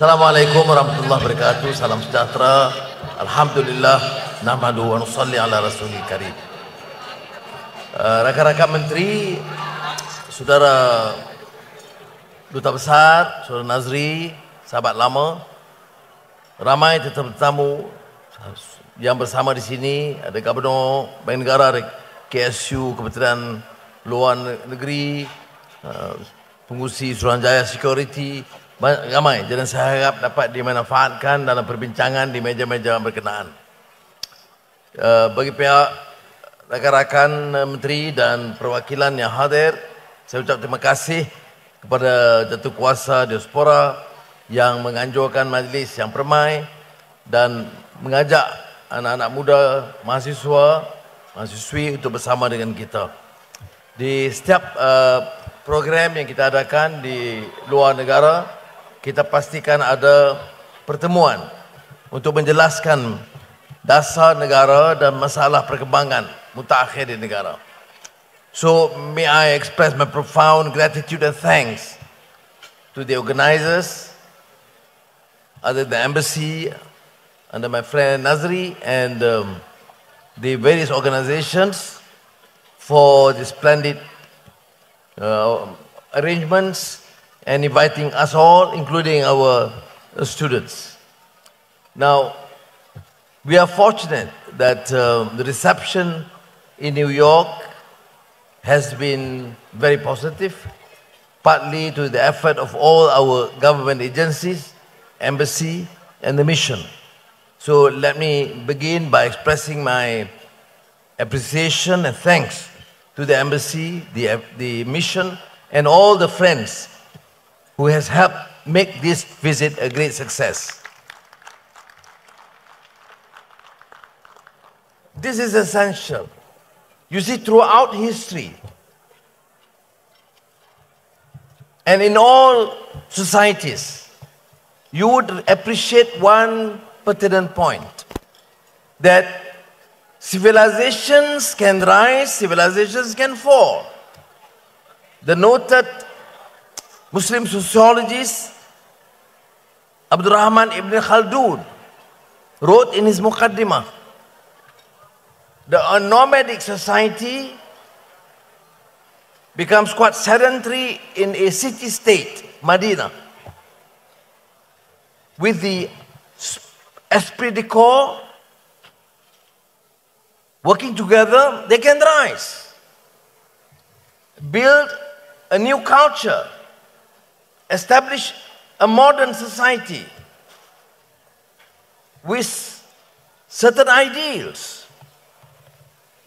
Assalamualaikum warahmatullahi wabarakatuh. Salam sejahtera. Alhamdulillah. Nahmadu wa nusalli ala rasulil karim. Rakan-rakan menteri, saudara Duta Besar, saudara Nazri, sahabat lama, ramai tetamu yang bersama di sini, ada Gubernur Bank Negara, ada KSU, Kementerian Luar Negeri, pengurusi Suruhanjaya Security, ramai. Dan saya harap dapat dimanfaatkan dalam perbincangan di meja-meja berkenaan. Bagi pihak rakan-rakan menteri dan perwakilan yang hadir, saya ucap terima kasih kepada Jatuh Kuasa Diaspora yang menganjurkan majlis yang permai dan mengajak anak-anak muda, mahasiswa, mahasiswi untuk bersama dengan kita. Di setiap program yang kita adakan di luar negara, kita pastikan ada pertemuan untuk menjelaskan dasar negara dan masalah perkembangan mutakhir di negara. So, may I express my profound gratitude and thanks to the organizers, other the embassy, under my friend Nazri, and the various organizations for the splendid arrangements and inviting us all, including our students. Now, we are fortunate that the reception in New York has been very positive, partly to the effort of all our government agencies, embassy, and the mission. So let me begin by expressing my appreciation and thanks to the embassy, the mission, and all the friends who has helped make this visit a great success. This is essential. You see, throughout history and in all societies, you would appreciate one pertinent point, that civilizations can rise, civilizations can fall. The noted Muslim sociologist Abdurrahman Ibn Khaldun wrote in his Muqaddimah, the nomadic society becomes quite sedentary in a city-state, Medina. With the esprit de corps working together, they can rise, build a new culture, establish a modern society with certain ideals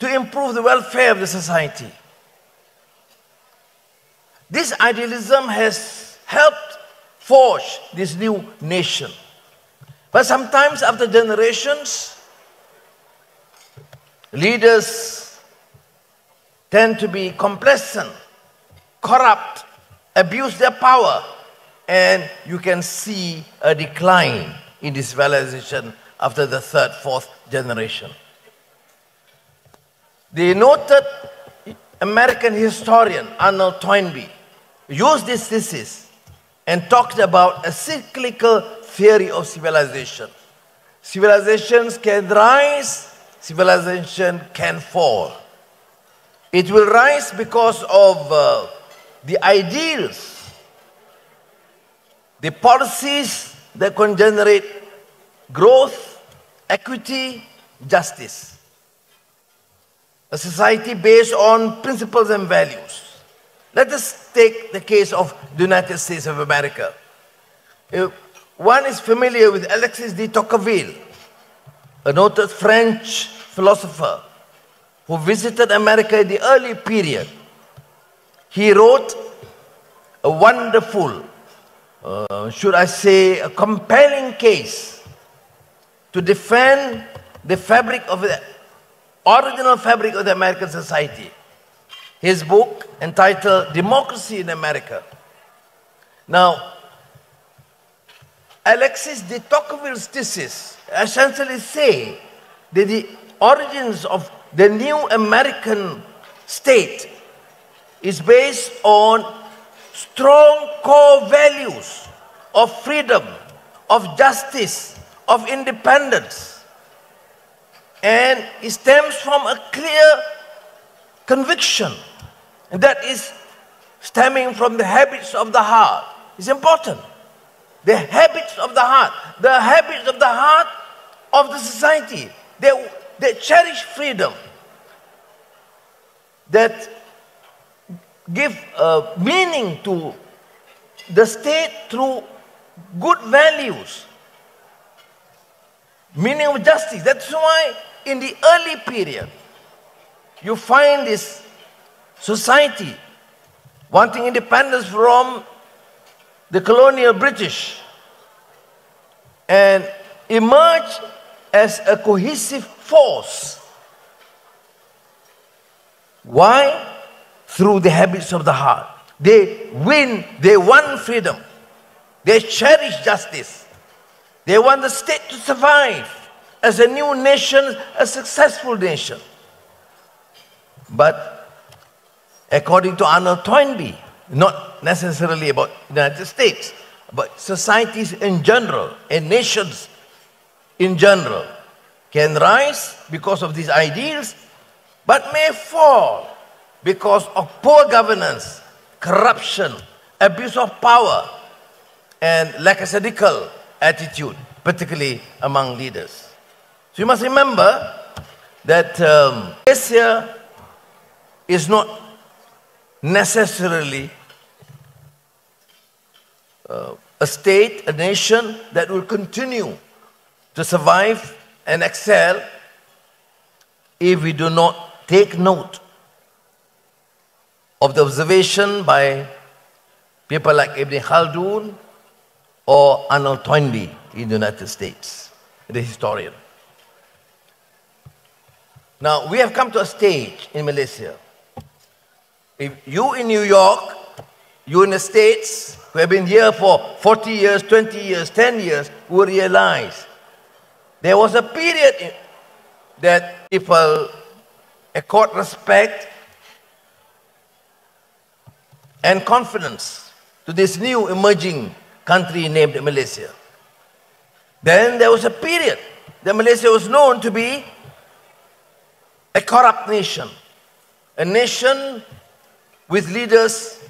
to improve the welfare of the society. This idealism has helped forge this new nation. But sometimes after generations, leaders tend to be complacent, corrupt, abuse their power, and you can see a decline in this civilization after the third, fourth generation. The noted American historian Arnold Toynbee used this thesis and talked about a cyclical theory of civilization. Civilizations can rise, civilization can fall. It will rise because of the ideals, the policies that can generate growth, equity, justice. A society based on principles and values. Let us take the case of the United States of America. One is familiar with Alexis de Tocqueville, a noted French philosopher who visited America in the early period. He wrote a wonderful, should I say, a compelling case to defend the fabric of the original fabric of the American society. His book entitled Democracy in America. Now, Alexis de Tocqueville's thesis essentially say that the origins of the new American state is based on strong core values of freedom, of justice, of independence. And it stems from a clear conviction, and that is stemming from the habits of the heart. It's important. The habits of the heart. The habits of the heart of the society. They cherish freedom. That give meaning to the state through good values. Meaning of justice. That's why in the early period, you find this society wanting independence from the colonial British and emerge as a cohesive force. Why? Through the habits of the heart. They want freedom. They cherish justice. They want the state to survive as a new nation, a successful nation. But according to Arnold Toynbee, not necessarily about the United States, but societies in general and nations in general can rise because of these ideals, but may fall because of poor governance, corruption, abuse of power, and lackadaisical attitude, particularly among leaders. So you must remember that Malaysia is not necessarily a state, a nation that will continue to survive and excel if we do not take note of the observation by people like Ibn Khaldun or Arnold Toynbee in the United States, the historian. Now, we have come to a stage in Malaysia. If you in New York, you in the States, who have been here for 40 years, 20 years, 10 years, will realize there was a period that people accord respect and confidence to this new emerging country named Malaysia. Then there was a period that Malaysia was known to be a corrupt nation, a nation with leaders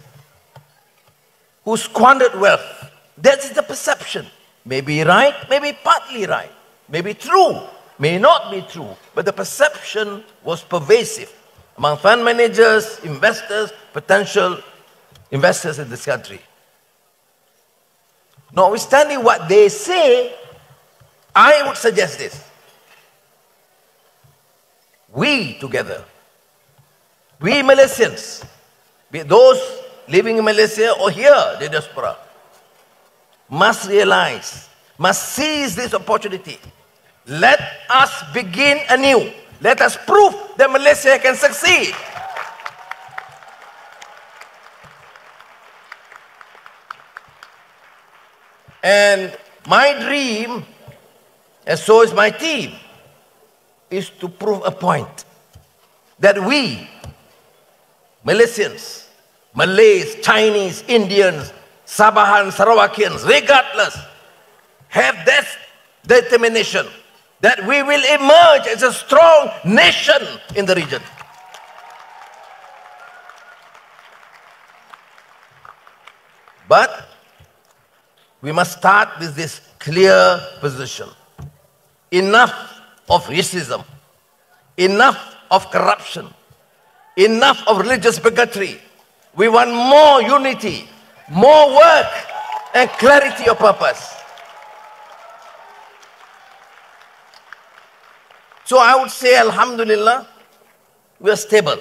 who squandered wealth. That is the perception. Maybe right, maybe partly right, maybe true, may not be true, but the perception was pervasive among fund managers, investors, potential investors in this country. Notwithstanding what they say, I would suggest this. We together, we Malaysians, be it those living in Malaysia or here, the diaspora, must realize, must seize this opportunity. Let us begin anew. Let us prove that Malaysia can succeed. And my dream, and so is my team, is to prove a point that we, Malaysians, Malays, Chinese, Indians, Sabahan, Sarawakians, regardless, have that determination that we will emerge as a strong nation in the region. But we must start with this clear position. Enough of racism, enough of corruption, enough of religious bigotry. We want more unity, more work, and clarity of purpose. So I would say, Alhamdulillah, we are stable.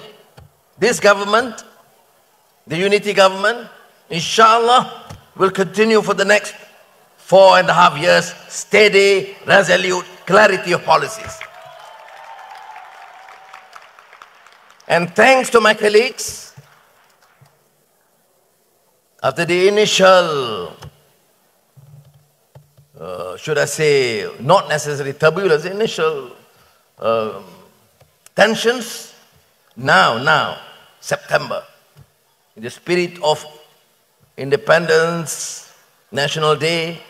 This government, the unity government, inshallah, will continue for the next 4.5 years, steady, resolute, clarity of policies. And thanks to my colleagues, after the initial, should I say, not necessarily turbulence, initial tensions, now, September, in the spirit of Independence, National Day,